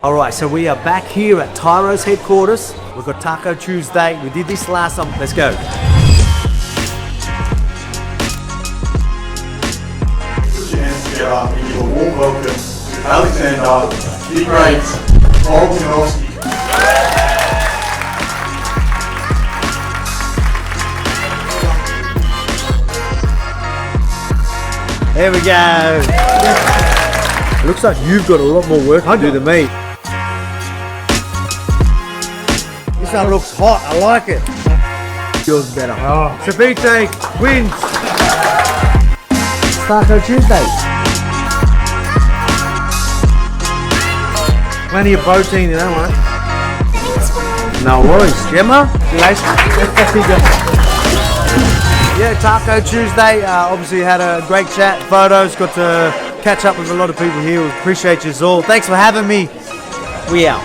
Alright, so we are back here at Tyro's headquarters. We've got Taco Tuesday. We did this last time. Let's go. Put your hands together and give a warm welcome to Alexander, the great Volkanovski. There we go. It looks like you've got a lot more work to do than me. This one looks hot. I like it. Yours is better. Oh. Ceviche wins. Taco Tuesday. Plenty of protein in that one. No worries. Gemma? Yeah, Taco Tuesday. Obviously had a great chat, photos, got to catch up with a lot of people here. Appreciate you all. Thanks for having me. We out.